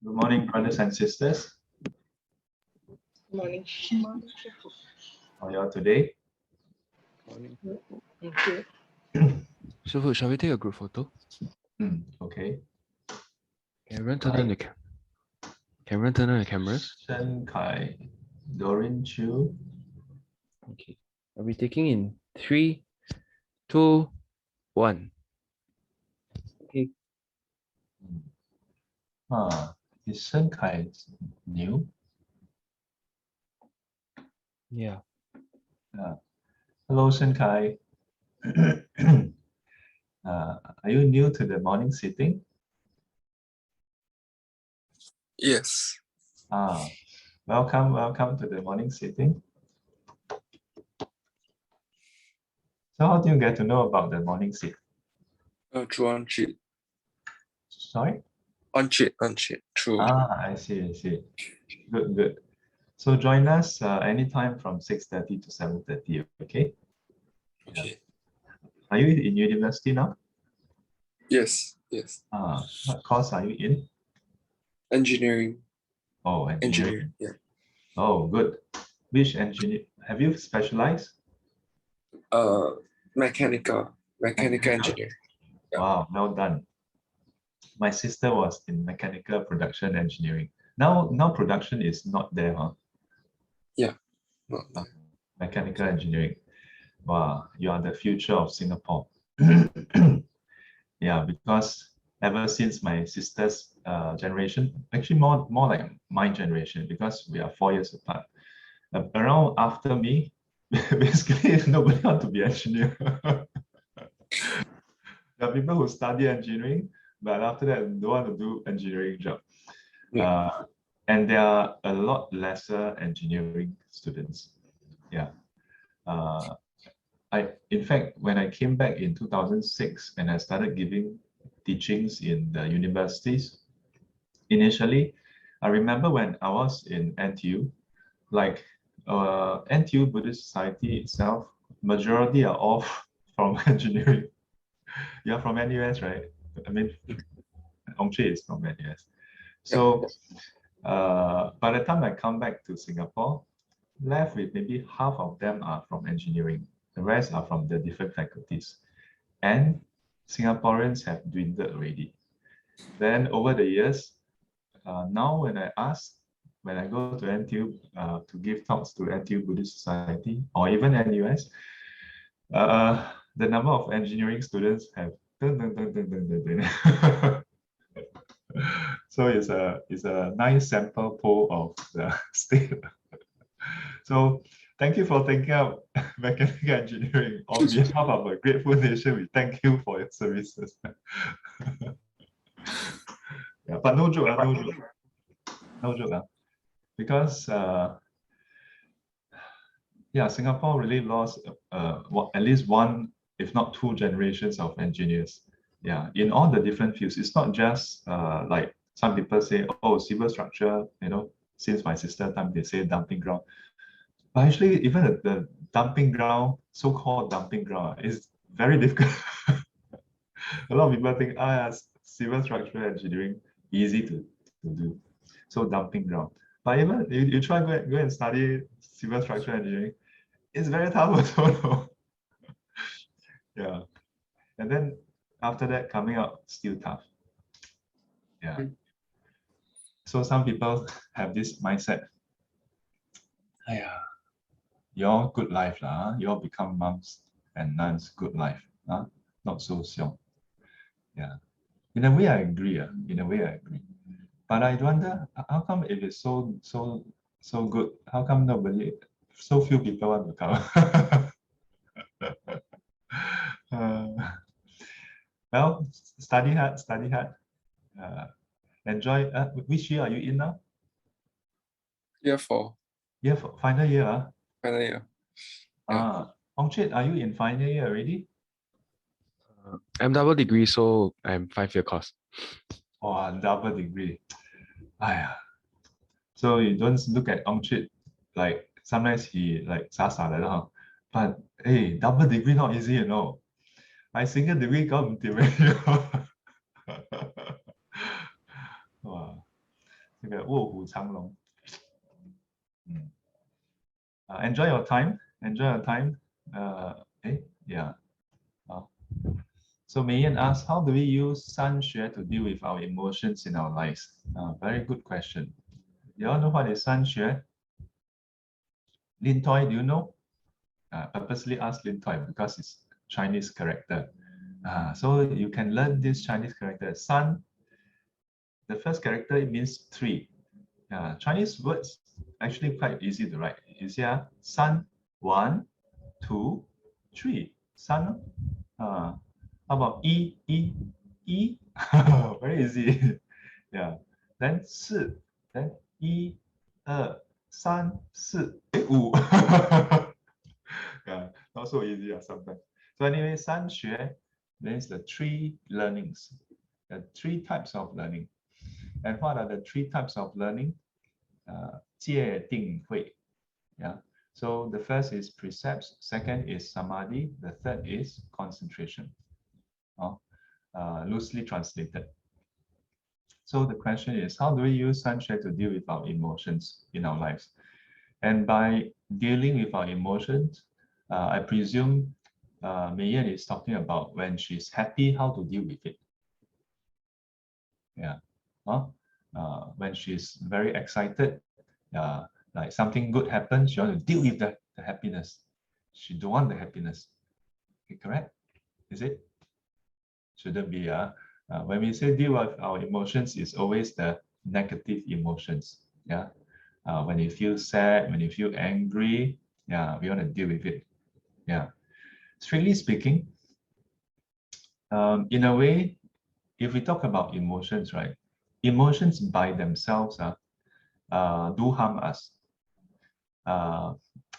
Good morning, brothers and sisters. Good morning. How are you all today? Thank you. Shifu, shall we take a group photo? Okay. Can everyone turn on the cameras? Shen Kai, Doreen Chu. Okay. I'll be taking in 3, 2, 1. Okay. Is Shen Kai new? Yeah. Hello, Shen Kai. Are you new to the morning sitting? Yes. Welcome to the morning sitting. So how do you get to know about the morning sit? Through on-cheat. Sorry? On-cheat. True. I see. Good. So join us anytime from 6:30 to 7:30, okay? Okay. Are you in university now? Yes. What course are you in? Engineering. Oh, engineering. Yeah. Oh, good. Which engineer? Have you specialized? Mechanical engineer. Yeah. Wow, well done. My sister was in mechanical production engineering. Now production is not there, huh? Yeah. Not there. Mechanical engineering. Wow, you are the future of Singapore. Yeah, because ever since my sister's generation, actually more like my generation, because we are 4 years apart. Around after me, basically nobody want to be engineer. There are people who study engineering, but after that don't want to do engineering job. Yeah. And there are a lot lesser engineering students. Yeah. In fact, when I came back in 2006 and I started giving teachings in the universities, initially, I remember when I was in NTU, like NTU Buddhist Society itself, majority are all from engineering. You're from NUS, right? I mean, Ongche is from NUS. So by the time I come back to Singapore, left with maybe half of them are from engineering. The rest are from the different faculties. And Singaporeans have dwindled already. Then over the years, now when I go to NTU to give talks to NTU Buddhist Society or even NUS, the number of engineering students have so it's a nice sample poll of the state. So thank you for taking up mechanical engineering. On behalf of a grateful nation, we thank you for your services. Yeah, but no joke, no joke. Because Singapore really lost at least one, if not two generations of engineers. Yeah, in all the different fields. It's not just like some people say, oh, civil structure, since my sister time, they say dumping ground. But actually, even the dumping ground, so-called dumping ground, is very difficult. A lot of people think, civil structural engineering, easy to do. So dumping ground. But even you try go and study civil structural engineering, it's very tough also. Yeah. And then after that, coming out, still tough. Yeah. So some people have this mindset. Your good life, you all become monks and nuns, good life. Not so xiong. Yeah. In a way, I agree. But I wonder, how come if it's so good, how come so few people want to come? Well, study hard. Enjoy. Which year are you in now? Year 4. Final year. Final year. Ongchit, are you in final year already? I'm double degree, so I'm 5-year course. Oh, double degree. So you don't look at Ongchit like sometimes he like sasa like that. But hey, double degree not easy, I single degree got wow. 虎长龙. Enjoy your time. Enjoy your time. Yeah. So Mei Yan asks, how do we use San Xue to deal with our emotions in our lives? Very good question. You all know what is San Xue? Lin Toi, do you know? Purposely ask Lin Toi because it's Chinese character. So you can learn this Chinese character. San, the first character, it means three. Chinese words actually quite easy to write. You see, San, 1, 2, 3. San. How about E? Very easy. Yeah. Then 4. Then 1, 2, 3, 4, 5. Yeah, not so easy sometimes. So anyway, San Xue means the three learnings, the three types of learning. And what are the three types of learning? 戒定慧. Yeah. So the first is precepts, second is samadhi, the third is concentration. Loosely translated. So the question is, how do we use San Xue to deal with our emotions in our lives? And by dealing with our emotions, I presume Mei Yan is talking about when she's happy, how to deal with it. Yeah. When she's very excited, like something good happens, she wants to deal with the happiness. She don't want the happiness. Okay, correct? Is it? Shouldn't be. When we say deal with our emotions, it's always the negative emotions. Yeah. When you feel sad, when you feel angry, yeah, we want to deal with it. Yeah. Strictly speaking, in a way, if we talk about emotions, right? Emotions by themselves do harm us.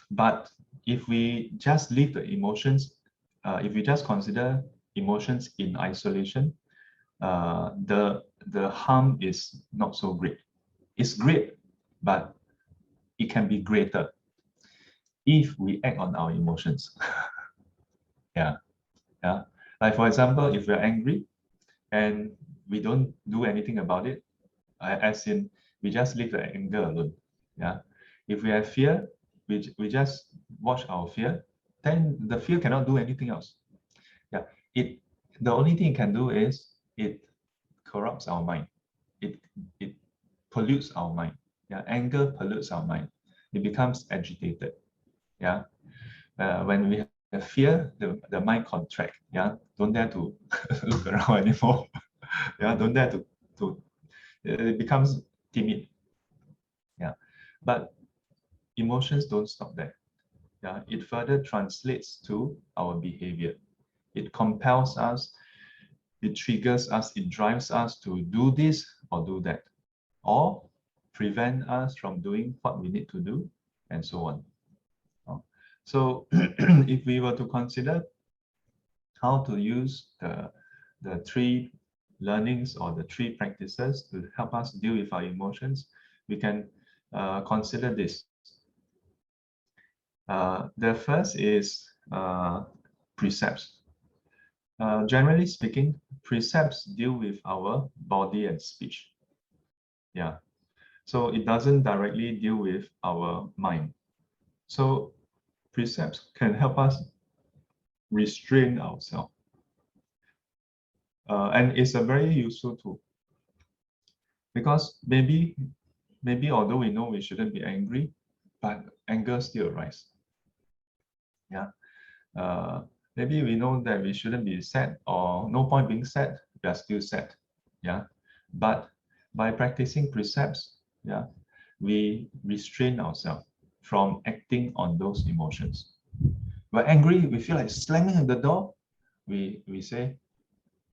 But if we just leave the emotions, if we just consider emotions in isolation, the harm is not so great. It's great, but it can be greater if we act on our emotions. Yeah. Like for example, if we're angry and we don't do anything about it, as in we just leave the anger alone. Yeah. If we have fear, we just watch our fear, then the fear cannot do anything else. Yeah. The only thing it can do is it corrupts our mind. It pollutes our mind. Yeah. Anger pollutes our mind. It becomes agitated. Yeah. When we have fear, the mind contract. Yeah. Don't dare to look around anymore. Yeah. Don't dare to it becomes timid. Yeah. But emotions don't stop there. Yeah. It further translates to our behavior. It compels us, it triggers us, it drives us to do this or do that, or prevent us from doing what we need to do, and so on. So if we were to consider how to use the three learnings or the three practices to help us deal with our emotions, we can consider this. The first is precepts. Generally speaking, precepts deal with our body and speech. Yeah. So it doesn't directly deal with our mind. So precepts can help us restrain ourselves. And it's a very useful tool. Because maybe although we know we shouldn't be angry, but anger still arises. Yeah. Maybe we know that we shouldn't be sad, or no point being sad, we are still sad. Yeah. But by practicing precepts, yeah, we restrain ourselves from acting on those emotions. We're angry, we feel like slamming at the door. We say,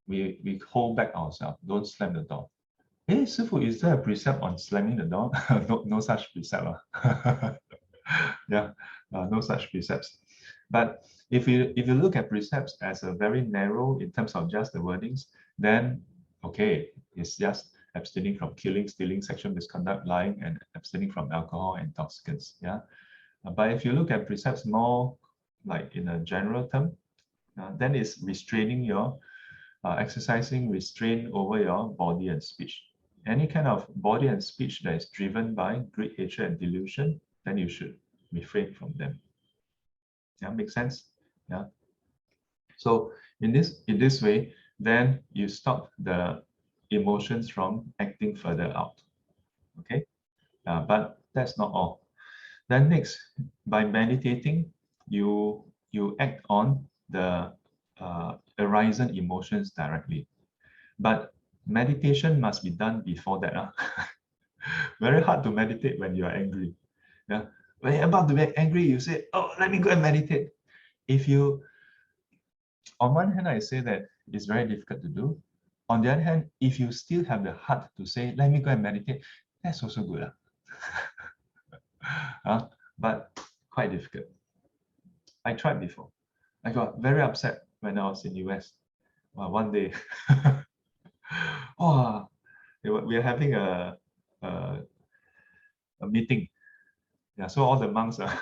we hold back ourselves, don't slam the door. Hey, Sifu, is there a precept on slamming the door? No such precept. Yeah, no such precepts. But if you look at precepts as a very narrow in terms of just the wordings, then okay, it's just abstaining from killing, stealing, sexual misconduct, lying, and abstaining from alcohol and intoxicants. Yeah. But if you look at precepts more like in a general term, then it's restraining your exercising restraint over your body and speech. any kind of body and speech that is driven by greed, hatred, and delusion, then you should refrain from them. Yeah, make sense? Yeah. So in this way, then you stop the emotions from acting further out. Okay, but that's not all. Then next, by meditating, you act on the arisen emotions directly. But meditation must be done before that. Very hard to meditate when you are angry. Yeah, when you're about to get angry, you say, "Oh, let me go and meditate." If you, on one hand, I say that it's very difficult to do. On the other hand, if you still have the heart to say, "Let me go and meditate," that's also good. But quite difficult. I tried before. I got very upset when I was in US. Well, one day, oh, we are having a meeting. Yeah, so all the monks are,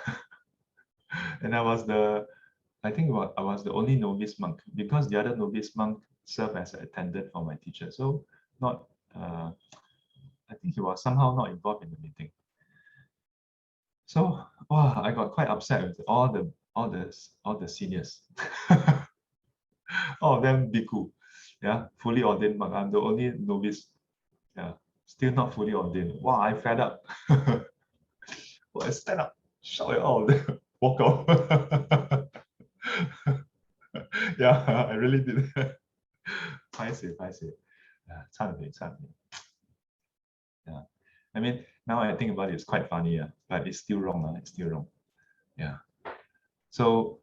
and I think I was the only novice monk, because the other novice monk served as an attendant for my teacher. So not, I think he was somehow not involved in the meeting. So, wow, I got quite upset with all the seniors. All of them bhikkhu, yeah, fully ordained monk. I'm the only novice, yeah, still not fully ordained. Wow, I fed up. Well, I stand up, shout at all of them, walk off. Yeah, I really did. Paiseh. Yeah, 忏悔. Yeah, I mean, now I think about it, it's quite funny, but it's still wrong. It's still wrong. Yeah. So,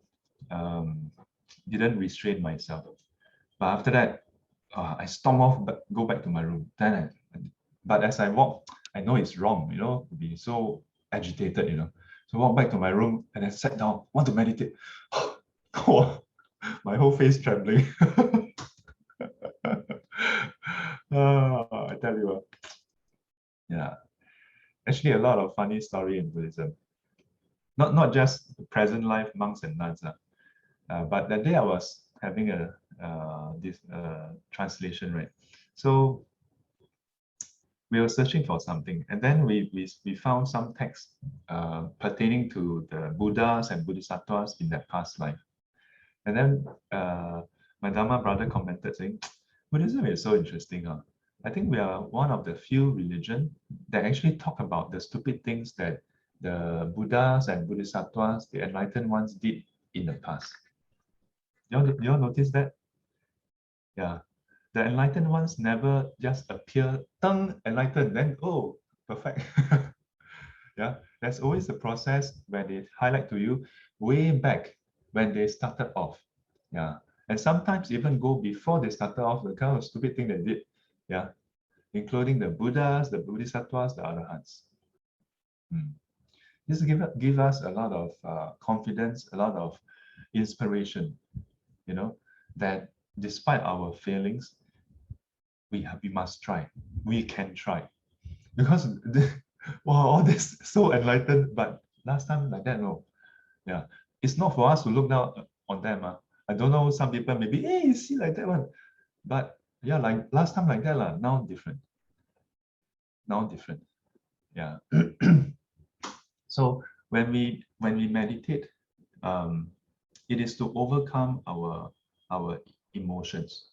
didn't restrain myself. But after that, I storm off, but go back to my room. But as I walk, I know it's wrong, to be so agitated, So walk back to my room and then sat down, want to meditate. My whole face trembling. I tell you, yeah. Actually, a lot of funny story in Buddhism. Not just present life monks and nuns, but that day I was having this translation, right? So we were searching for something, and then we found some text pertaining to the Buddhas and Bodhisattvas in their past life. And then my Dharma brother commented saying, Buddhism is so interesting. I think we are one of the few religions that actually talk about the stupid things that the Buddhas and Bodhisattvas, the enlightened ones, did in the past. You all notice that? Yeah. The enlightened ones never just appear, enlightened, then, oh, perfect. Yeah, there's always a process where they highlight to you way back when they started off. Yeah, and sometimes even go before they started off, the kind of stupid thing they did. Yeah, including the Buddhas, the Bodhisattvas, the Arahants. This give us a lot of confidence, a lot of inspiration, that despite our failings, we must try. We can try. Because wow, all this so enlightened, but last time like that, no. Yeah, it's not for us to look down on them. I don't know, some people maybe, hey, you see like that one. But yeah, like last time like that, now different. Now different. Yeah. So when we meditate, it is to overcome our emotions.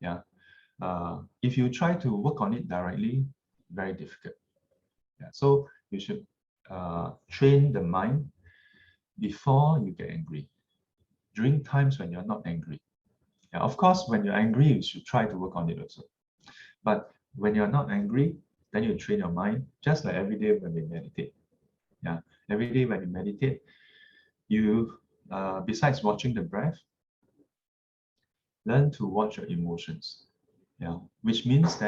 Yeah. If you try to work on it directly, very difficult. Yeah. So you should train the mind before you get angry, during times when you're not angry. Yeah, of course, when you're angry, you should try to work on it also. But when you're not angry, then you train your mind, just like every day when we meditate. Yeah, every day when you meditate, you, besides watching the breath, learn to watch your emotions. Yeah, which means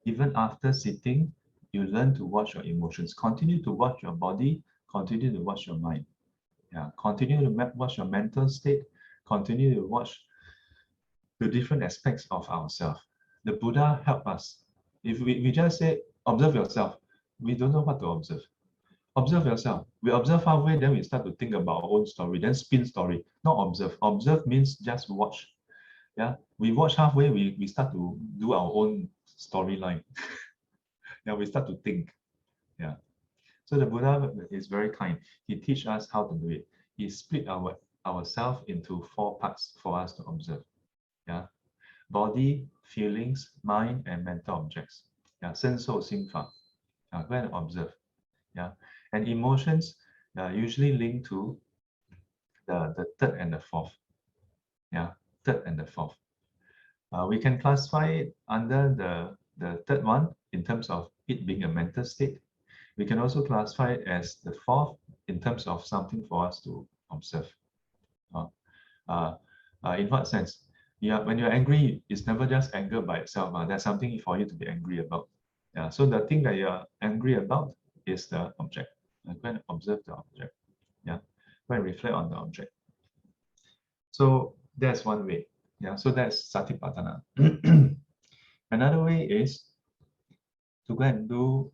even after sitting, you learn to watch your emotions. Continue to watch your body, continue to watch your mind. Yeah, continue to watch your mental state, continue to watch the different aspects of ourselves. The Buddha helped us. If we just say, observe yourself, we don't know what to observe. Observe yourself. We observe halfway, then we start to think about our own story, then spin story. Not observe. Observe means just watch. Yeah, we watch halfway, we start to do our own storyline. Yeah, we start to think. Yeah. So the Buddha is very kind. He teaches us how to do it. He split ourselves into 4 parts for us to observe. Yeah. Body, feelings, mind, and mental objects. Yeah. 身受心法. Go and observe. Yeah. And emotions usually linked to the third and the fourth. Yeah. Third and the fourth. We can classify it under the third one in terms of it being a mental state. We can also classify it as the fourth in terms of something for us to observe. In what sense? Yeah, when you're angry, it's never just anger by itself. There's something for you to be angry about. Yeah, so the thing that you're angry about is the object. Go and observe the object. Yeah, go and reflect on the object. So that's one way. Yeah, so that's Satipatthana. Another way is to go and do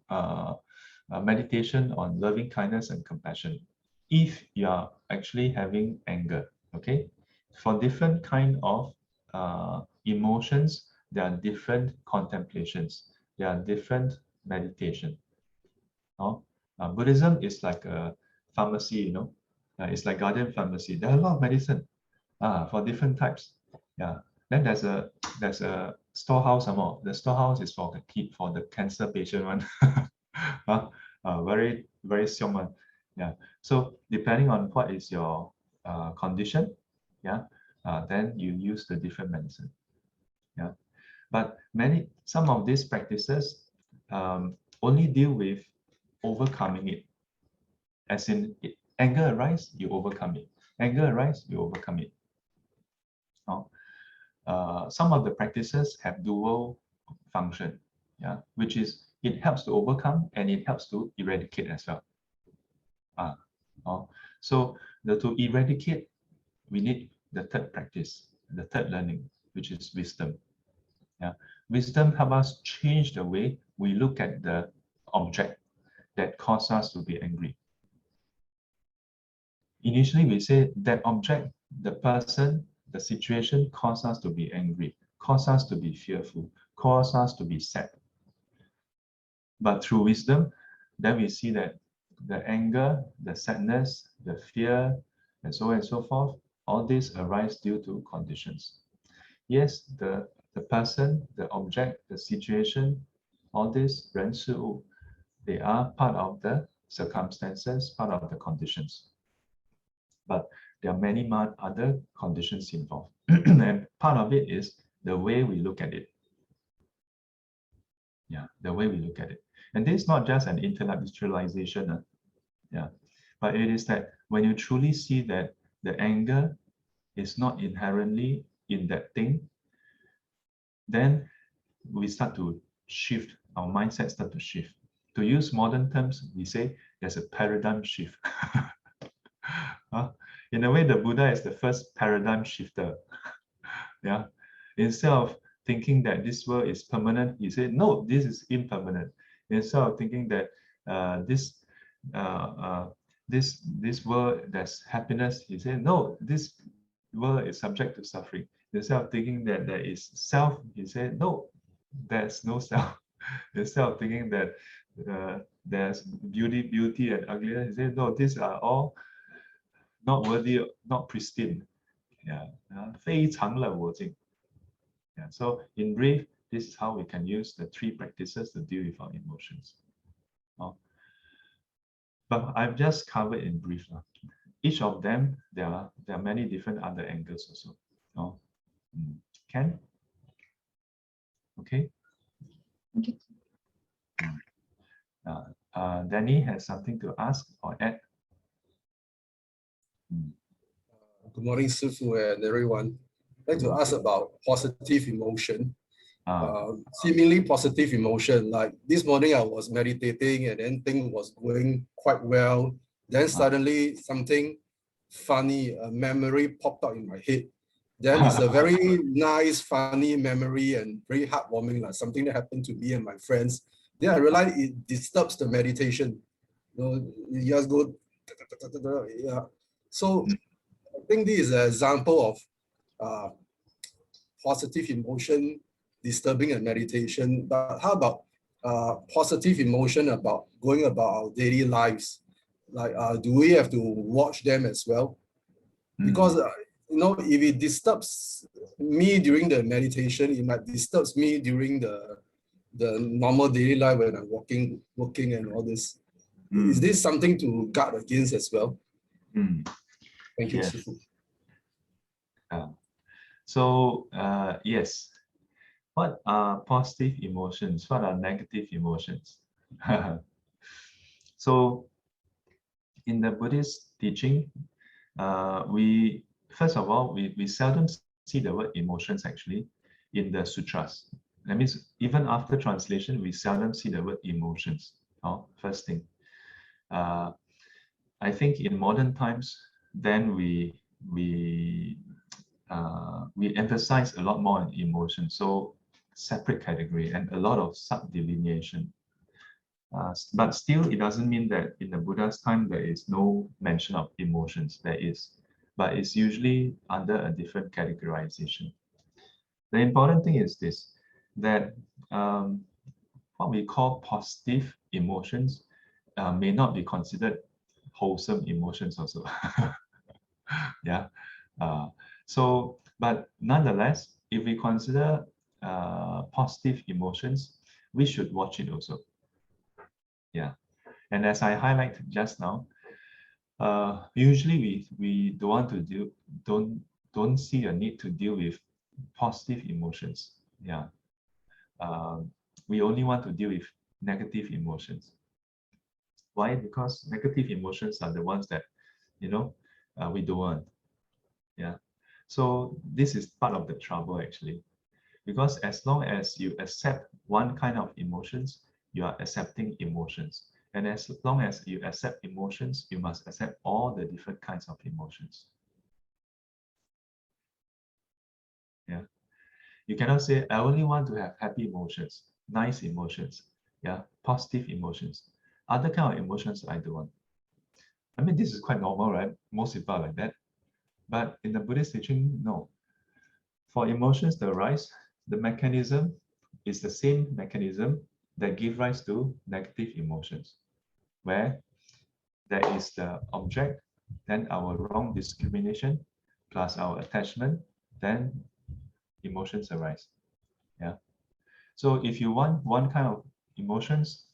meditation on loving kindness and compassion. If you are actually having anger, okay, for different kind of emotions, there are different contemplations, there are different meditation. Buddhism is like a pharmacy, it's like Guardian Pharmacy. There are a lot of medicine for different types. Yeah. Then there's a storehouse some more. The storehouse is for the cancer patient one. Very very xiong one. Yeah. So depending on what is your condition, yeah, then you use the different medicine. Yeah. But some of these practices only deal with overcoming it. As in, anger arise, you overcome it. Anger arise, you overcome it. Some of the practices have dual function, yeah, which is it helps to overcome and it helps to eradicate as well. So to eradicate, we need the third practice, the third learning, which is wisdom. Yeah, wisdom helps us change the way we look at the object that causes us to be angry. Initially, we say that object, the person, the situation cause us to be angry, cause us to be fearful, cause us to be sad. But through wisdom, then we see that the anger, the sadness, the fear, and so on and so forth, all this arise due to conditions. Yes, the person, the object, the situation, all this 人事物, they are part of the circumstances, part of the conditions. But there are many other conditions involved. And part of it is the way we look at it. Yeah, the way we look at it. And this is not just an intellectualization. Yeah, but it is that when you truly see that the anger is not inherently in that thing, then we start to shift, our mindset start to shift. To use modern terms, we say there's a paradigm shift. In a way, the Buddha is the first paradigm shifter. Yeah, instead of thinking that this world is permanent, he said, no, this is impermanent. Instead of thinking that this world, there's happiness, he said, no, this world is subject to suffering. Instead of thinking that there is self, he said, no, there's no self. Instead of thinking that there's beauty and ugliness, he said, no, these are all not worthy, not pristine. Yeah, 非常乐我净. Yeah, so in brief, this is how we can use the 3 practices to deal with our emotions. But I've just covered in brief. Each of them, there are many different other angles also. Ken? Okay. Okay. Danny has something to ask or add. Good morning, Sifu and everyone. I'd like to ask about positive emotion. Seemingly positive emotion. Like this morning, I was meditating and then things was going quite well. Then suddenly something funny, a memory popped out in my head. Then it's a very nice, funny memory and very heartwarming, like something that happened to me and my friends. Then I realized it disturbs the meditation. You just go, yeah. So I think this is an example of positive emotion disturbing a meditation, but how about positive emotion about going about our daily lives? Like, do we have to watch them as well? Because if it disturbs me during the meditation, it might disturb me during the normal daily life when I'm working and all this. Is this something to guard against as well? Thank you, Yes. Sifu. Yes. What are positive emotions? What are negative emotions? So, in the Buddhist teaching, we first of all, we seldom see the word emotions actually in the sutras. That means even after translation, we seldom see the word emotions. First thing. I think in modern times, then we emphasize a lot more on emotion. So separate category and a lot of sub-delineation. But still, it doesn't mean that in the Buddha's time there is no mention of emotions. There is, but it's usually under a different categorization. The important thing is this, that what we call positive emotions may not be considered wholesome emotions also. Yeah. But nonetheless, if we consider positive emotions, we should watch it also. Yeah. And as I highlighted just now, usually we don't want to don't see a need to deal with positive emotions. Yeah. We only want to deal with negative emotions. Why? Because negative emotions are the ones that we don't want. Yeah. So this is part of the trouble actually, because as long as you accept one kind of emotions, you are accepting emotions. And as long as you accept emotions, you must accept all the different kinds of emotions. Yeah. You cannot say, I only want to have happy emotions, nice emotions, yeah, positive emotions. Other kind of emotions I don't want. I mean, this is quite normal, right? Most people are like that. But in the Buddhist teaching, no. For emotions to arise, the mechanism is the same mechanism that gives rise to negative emotions, where there is the object, then our wrong discrimination, plus our attachment, then emotions arise. Yeah. So if you want one kind of emotions,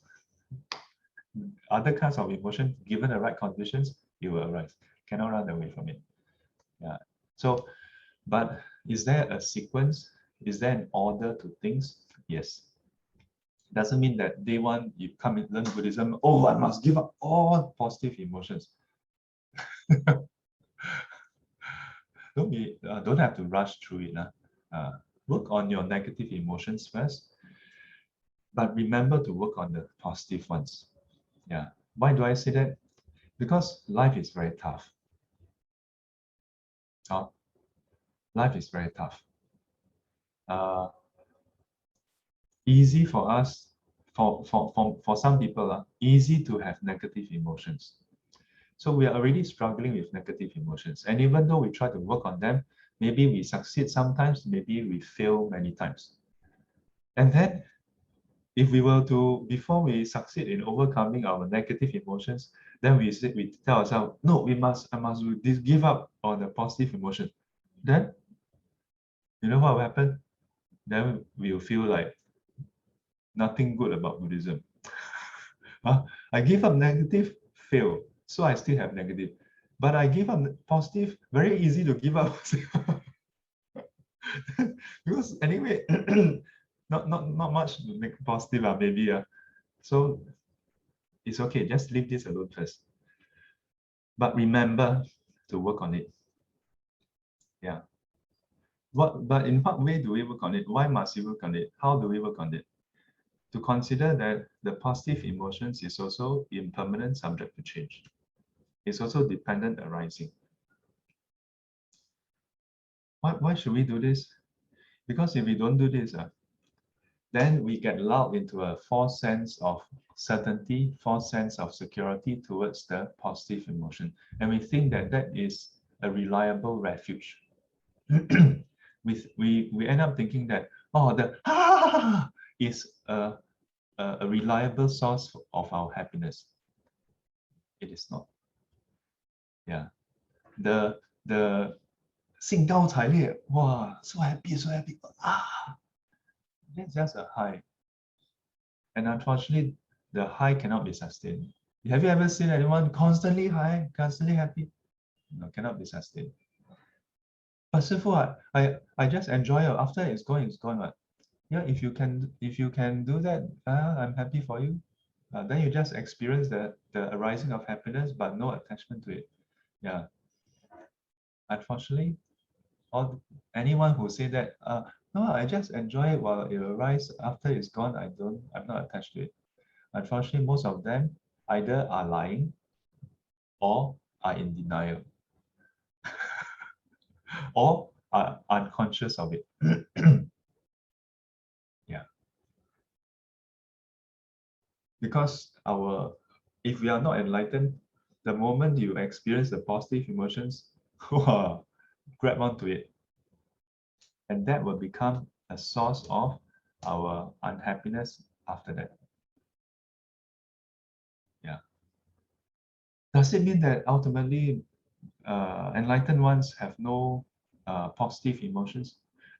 other kinds of emotion, given the right conditions, it will arise. Cannot run away from it. Yeah. So, but is there a sequence? Is there an order to things? Yes. Doesn't mean that day one you come and learn Buddhism, oh, I must give up all positive emotions. Don't have to rush through it. Work on your negative emotions first, but remember to work on the positive ones. Yeah. Why do I say that? Because life is very tough. Life is very tough. Easy for us, for some people, easy to have negative emotions. So we are already struggling with negative emotions. And even though we try to work on them, maybe we succeed sometimes, maybe we fail many times. And then if we were to, before we succeed in overcoming our negative emotions, then we tell ourselves, no, I must give up on the positive emotion. Then, you know what will happen? Then we'll feel like nothing good about Buddhism. I give up negative, fail. So I still have negative. But I give up positive, very easy to give up. Because anyway, not much to make positive, maybe. So it's okay, just leave this alone first. But remember to work on it. Yeah. But in what way do we work on it? Why must we work on it? How do we work on it? To consider that the positive emotions is also impermanent, subject to change. It's also dependent arising. Why should we do this? Because if we don't do this, then we get lulled into a false sense of certainty, false sense of security towards the positive emotion. And we think that that is a reliable refuge. we end up thinking that, oh, the is a reliable source of our happiness. It is not. Yeah. The 兴高采烈, wow, so happy, that's just a high. And unfortunately, the high cannot be sustained. Have you ever seen anyone constantly high, constantly happy? No, cannot be sustained. But Sifu, I just enjoy it. After it's gone, it's gone. Right? Yeah, if you can do that, I'm happy for you. Then you just experience the arising of happiness, but no attachment to it. Yeah. Unfortunately, anyone who say that, no, I just enjoy it while it arises. After it's gone, I'm not attached to it. Unfortunately, most of them either are lying or are in denial or are unconscious of it. Yeah. Because if we are not enlightened, the moment you experience the positive emotions, grab onto it. And that will become a source of our unhappiness after that. Yeah. Does it mean that ultimately enlightened ones have no positive emotions?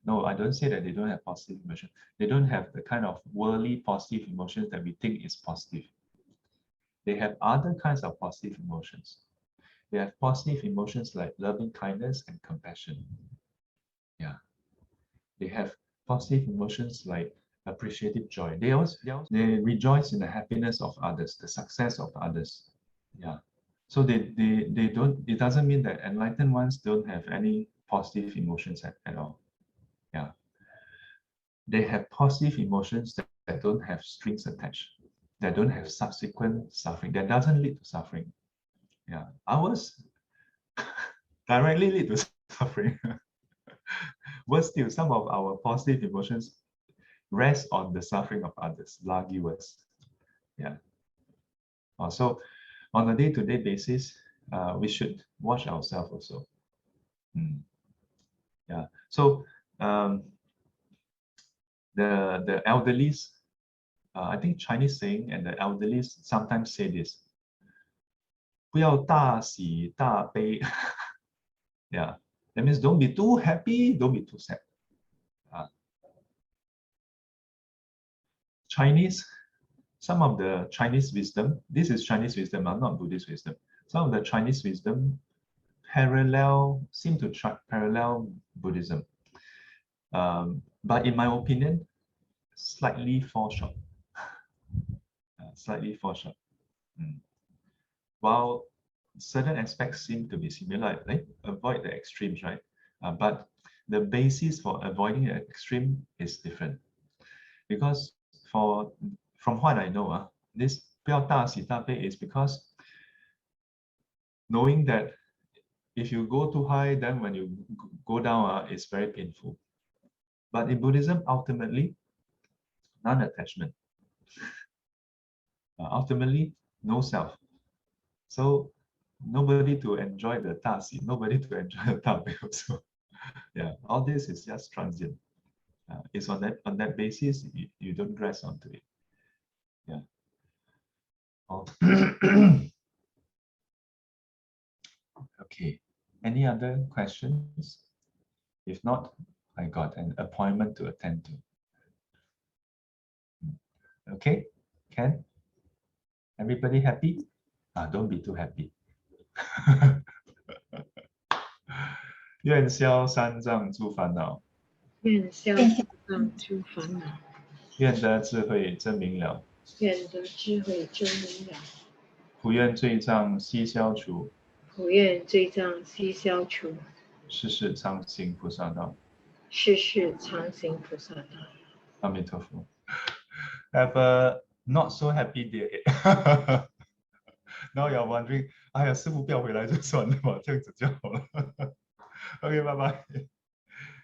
No, I don't say that they don't have positive emotions. They don't have the kind of worldly positive emotions that we think is positive. They have other kinds of positive emotions. They have positive emotions like loving kindness and compassion. Yeah. They have positive emotions like appreciative joy. They rejoice in the happiness of others, the success of others. Yeah. So they don't, it doesn't mean that enlightened ones don't have any positive emotions at all. Yeah. They have positive emotions that don't have strings attached, that don't have subsequent suffering, that doesn't lead to suffering. Yeah. Ours directly lead to suffering. But still, some of our positive emotions rest on the suffering of others, lagi worse. Yeah. So on a day-to-day basis, we should watch ourselves also. Yeah. So the elderlies, I think Chinese saying, and the elderlies sometimes say this: 不要大喜大悲. Yeah. That means don't be too happy, don't be too sad. Chinese, some of the Chinese wisdom, this is Chinese wisdom, not Buddhist wisdom. Some of the Chinese wisdom seem to parallel Buddhism. But in my opinion, slightly fall short. Slightly fall short. While certain aspects seem to be similar, like avoid the extremes, right? But the basis for avoiding the extreme is different. Because from what I know, this 不要大喜大悲 is because knowing that if you go too high, then when you go down, it's very painful. But in Buddhism, ultimately, non-attachment. Ultimately, no self. So nobody to enjoy the 大喜, nobody to enjoy the 大悲 also. Yeah, all this is just transient. It's on that basis, you don't grasp onto it. Yeah. Oh. Okay. Any other questions? If not, I got an appointment to attend to. Okay, Ken? Everybody happy? Don't be too happy. 愿消三障诸烦恼，愿消三障诸烦恼，愿得智慧真明了，愿得智慧真明了。普愿罪障悉消除，普愿罪障悉消除，世世常行菩萨道。世世常行菩萨道。阿弥陀佛。Have a not so happy day. Now you're wondering, 哎呀，师父不要回来就算了吧，这样子就好了。Okay, bye bye.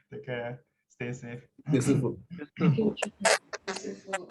Take care. Stay safe. 谢师傅。谢谢师父。师傅。